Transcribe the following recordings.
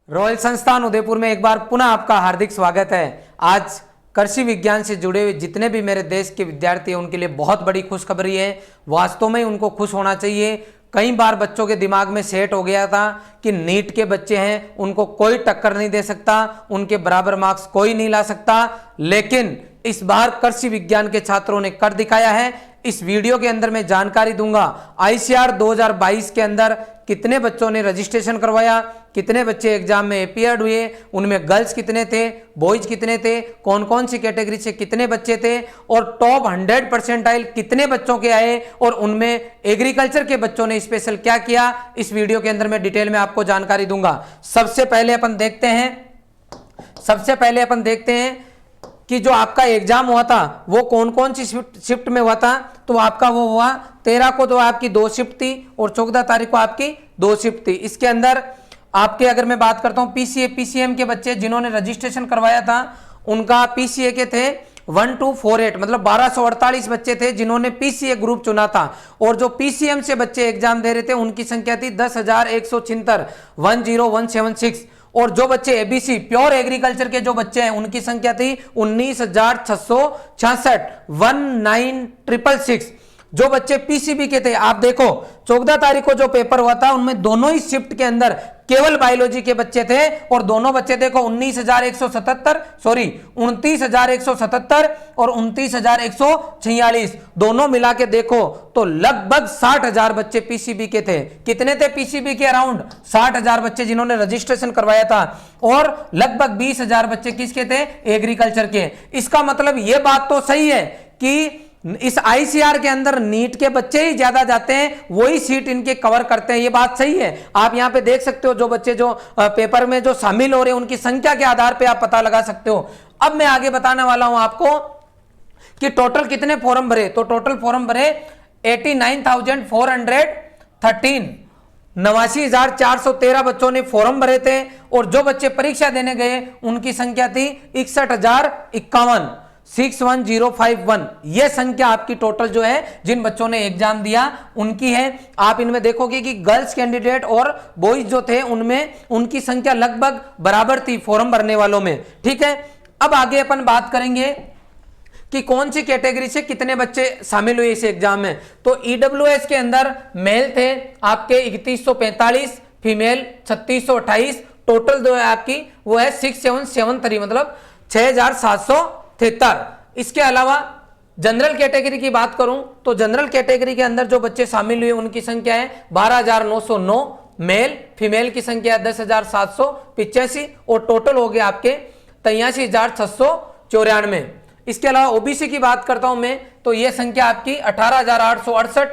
Royal संस्थान उदयपुर में एक बार पुनः आपका हार्दिक स्वागत है। आज कृषि विज्ञान से जुड़े हुए जितने भी मेरे देश के विद्यार्थी हैं उनके लिए बहुत बड़ी खुशखबरी है। वास्तव में उनको खुश होना चाहिए। कई बार बच्चों के दिमाग में सेट हो गया था कि नीट के बच्चे हैं, उनको कोई टक्कर नहीं दे सकता, उनके बराबर मार्क्स कोई नहीं ला सकता, लेकिन इस बार कृषि विज्ञान के छात्रों ने कर दिखाया है। इस वीडियो के अंदर मैं जानकारी दूंगा आईसीआर 2022 के अंदर कितने बच्चों ने रजिस्ट्रेशन करवाया, कितने बच्चे एग्जाम में अपीयर्ड हुए, उनमें गर्ल्स कितने थे, बॉयज कितने थे, कौन कौन सी कैटेगरी से कितने बच्चे थे और टॉप 100 परसेंटाइल कितने बच्चों के आए और उनमें एग्रीकल्चर के बच्चों ने स्पेशल क्या किया। इस वीडियो के अंदर मैं डिटेल में आपको जानकारी दूंगा। सबसे पहले अपन देखते हैं कि जो आपका एग्जाम हुआ था वो कौन कौन सी शिफ्ट में हुआ था। तो आपका वो हुआ 13 को तो आपकी 2 शिफ्ट थी और 14 तारीख को आपकी 2 शिफ्ट थी। इसके अंदर आपके अगर मैं बात करता हूं पीसीए पीसीएम के बच्चे जिन्होंने रजिस्ट्रेशन करवाया था उनका पीसीए के थे 1248, मतलब 1248 बच्चे थे जिन्होंने पीसीए ग्रुप चुना था। और जो पीसीएम से बच्चे एग्जाम दे रहे थे उनकी संख्या थी 10,176, 10176। और जो बच्चे एबीसी प्योर एग्रीकल्चर के जो बच्चे हैं उनकी संख्या थी 19,666, 19,666। जो बच्चे पीसीबी के थे, आप देखो 14 तारीख को जो पेपर हुआ था उनमें दोनों ही शिफ्ट के अंदर केवल बायोलॉजी के बच्चे थे और दोनों बच्चे देखो 29,177 और 29,146, दोनों मिला के देखो तो लगभग 60,000 बच्चे पीसीबी के थे। कितने थे पीसीबी के? अराउंड 60,000 बच्चे जिन्होंने रजिस्ट्रेशन करवाया था और लगभग 20,000 बच्चे किसके थे? एग्रीकल्चर के। इसका मतलब यह बात तो सही है कि इस आईसीआर के अंदर नीट के बच्चे ही ज्यादा जाते हैं, वही सीट इनके कवर करते हैं। ये बात सही है। आप यहां पे देख सकते हो जो बच्चे जो पेपर में जो शामिल हो रहे हैं उनकी संख्या के आधार पे आप पता लगा सकते हो। अब मैं आगे बताने वाला हूं आपको कि टोटल कितने फॉर्म भरे। तो टोटल फॉर्म भरे 89,413, 89,413 बच्चों ने फॉर्म भरे थे और जो बच्चे परीक्षा देने गए उनकी संख्या थी 61,051, 61,051। यह संख्या आपकी टोटल जो है जिन बच्चों ने एग्जाम दिया उनकी है। आप इनमें देखोगे कि गर्ल्स कैंडिडेट और बॉयज जो थे उनमें उनकी संख्या लगभग बराबर थी फॉर्म भरने वालों में। ठीक है, अब आगे अपन बात करेंगे कि कौन सी कैटेगरी से कितने बच्चे शामिल हुए इस एग्जाम में। तो ईडब्ल्यूएस के अंदर मेल थे आपके 3145, फीमेल 3628, टोटल जो है आपकी वो है 6773, मतलब 6,773। इसके अलावा जनरल कैटेगरी की बात करूं तो जनरल कैटेगरी के अंदर जो बच्चे शामिल हुए उनकी संख्या है 12,909, मेल, फीमेल की संख्या 10,785 और टोटल हो गया आपके 83,694। इसके अलावा ओबीसी की बात करता हूं मैं तो यह संख्या आपकी 18,868,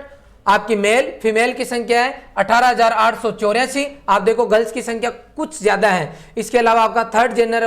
आपकी मेल, फीमेल की संख्या है 18,884। आप देखो गर्ल्स की संख्या कुछ ज्यादा है। इसके अलावा आपका थर्ड जेंडर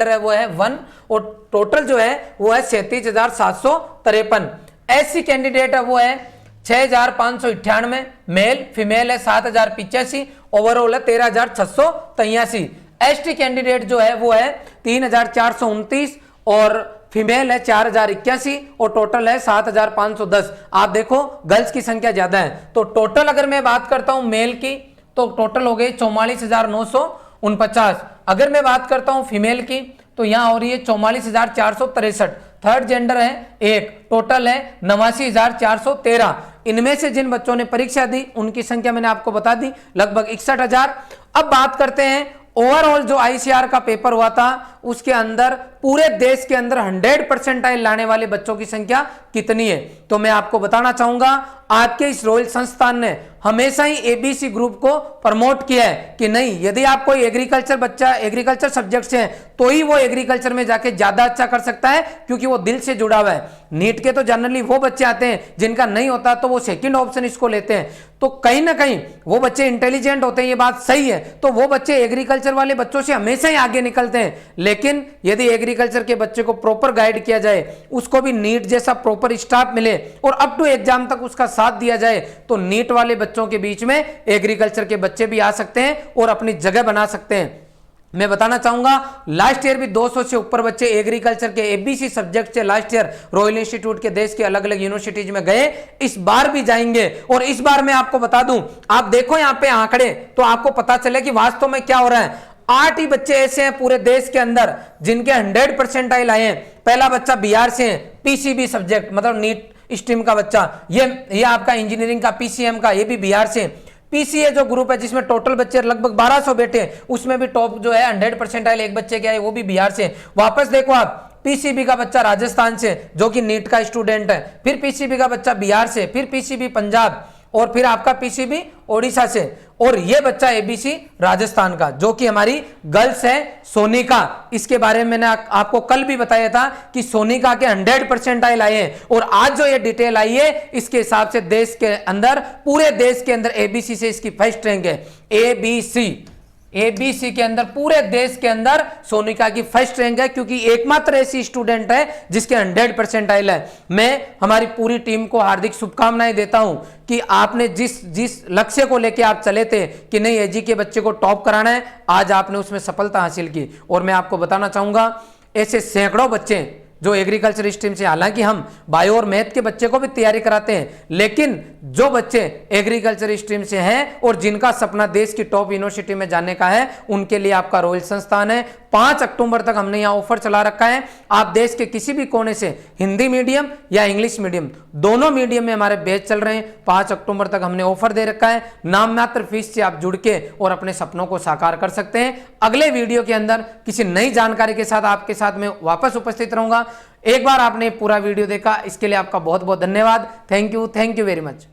है वो है 1 और टोटल जो है वो है 37,753। एससी कैंडिडेट है वो है 6,598, मेल, फीमेल है 7,085, ओवरऑल है 13,683। एसटी कैंडिडेट जो है वो है 3,429 और फीमेल है 4,081 और टोटल है 7,510। आप देखो गर्ल्स की संख्या ज्यादा है। तो टोटल अगर मैं बात करता हूं मेल की तो टोटल हो गई 44,949। अगर मैं बात करता हूं फीमेल की तो यहां हो रही है 44,463। थर्ड जेंडर है 1, टोटल है 89,413। इनमें से जिन बच्चों ने परीक्षा दी उनकी संख्या मैंने आपको बता दी लगभग 61,000। अब बात करते हैं ओवरऑल जो आईसीआर का पेपर हुआ था उसके अंदर पूरे देश के अंदर 100 परसेंटाइल लाने वाले बच्चों की संख्या कितनी है। तो मैं आपको बताना चाहूंगा आपके इस रॉयल संस्थान ने हमेशा ही एबीसी ग्रुप को प्रमोट किया है कि नहीं, यदि आप कोई एग्रीकल्चर बच्चा एग्रीकल्चर सब्जेक्ट से है तो ही वो एग्रीकल्चर में जाके ज्यादा अच्छा कर सकता है क्योंकि वो दिल से जुड़ा हुआ है। नीट के तो जनरली वो बच्चे आते हैं जिनका नहीं होता तो वो सेकंड ऑप्शन इसको लेते हैं। तो कहीं ना कहीं वो बच्चे इंटेलिजेंट होते हैं, ये बात सही है। तो वो बच्चे एग्रीकल्चर वाले बच्चों से हमेशा ही आगे निकलते हैं। लेकिन यदि एग्रीकल्चर के बच्चे को प्रॉपर गाइड किया जाए, उसको भी नीट जैसा प्रॉपर स्टाफ मिले और अप टू एग्जाम तक उसका साथ दिया जाए तो नीट वाले बच्चों के बीच में एग्रीकल्चर के बच्चे भी आ सकते हैं और अपनी जगह बना सकते हैं। मैं बताना चाहूंगा लास्ट ईयर भी 200 से ऊपर बच्चे एग्रीकल्चर के एबीसी सब्जेक्ट से लास्ट ईयर रॉयल इंस्टीट्यूट के देश के अलग अलग यूनिवर्सिटीज में गए, इस बार भी जाएंगे। और इस बार मैं आपको बता दूं, आप देखो यहां पे आंकड़े तो आपको पता चले कि वास्तव में क्या हो रहा है। 8 ही बच्चे ऐसे हैं पूरे देश के अंदर जिनके 100% आए हैं। पहला बच्चा बिहार से है, पीसीबी सब्जेक्ट मतलब नीट स्ट्रीम का बच्चा, ये आपका इंजीनियरिंग का पीसीएम का, ये भी बिहार से। पीसीए जो ग्रुप है जिसमें टोटल बच्चे लगभग 1200 बैठे, उसमें भी टॉप जो है 100% एक बच्चे के आए, वो भी बिहार से। वापस देखो आप, पीसीबी का बच्चा राजस्थान से जो कि नीट का स्टूडेंट है, फिर पीसीबी का बच्चा बिहार से, फिर पीसीबी पंजाब, और फिर आपका पीसीबी ओडिशा से, और ये बच्चा एबीसी राजस्थान का जो कि हमारी गर्ल्स है सोनिका। इसके बारे में मैंने आपको कल भी बताया था कि सोनिका के 100% आए हैं, और आज जो ये डिटेल आई है इसके हिसाब से देश के अंदर, पूरे देश के अंदर एबीसी से इसकी फर्स्ट रैंक है। एबीसी के अंदर पूरे देश के अंदर सोनिका की फर्स्ट रैंक है, क्योंकि एकमात्र ऐसी स्टूडेंट है जिसके 100% आयल है। मैं हमारी पूरी टीम को हार्दिक शुभकामनाएं देता हूं कि आपने जिस लक्ष्य को लेकर आप चले थे कि नहीं एजी के बच्चे को टॉप कराना है, आज आपने उसमें सफलता हासिल की। और मैं आपको बताना चाहूंगा ऐसे सैकड़ों बच्चे जो एग्रीकल्चर स्ट्रीम से, हालांकि हम बायो और मैथ के बच्चे को भी तैयारी कराते हैं, लेकिन जो बच्चे एग्रीकल्चर स्ट्रीम से हैं और जिनका सपना देश की टॉप यूनिवर्सिटी में जाने का है, उनके लिए आपका रॉयल संस्थान है। 5 अक्टूबर तक हमने यहां ऑफर चला रखा है। आप देश के किसी भी कोने से, हिंदी मीडियम या इंग्लिश मीडियम, दोनों मीडियम में हमारे बैच चल रहे हैं। 5 अक्टूबर तक हमने ऑफर दे रखा है। नाम मात्र फीस से आप जुड़ के और अपने सपनों को साकार कर सकते हैं। अगले वीडियो के अंदर किसी नई जानकारी के साथ आपके साथ में वापस उपस्थित रहूंगा। एक बार आपने पूरा वीडियो देखा, इसके लिए आपका बहुत बहुत धन्यवाद। Thank you very much.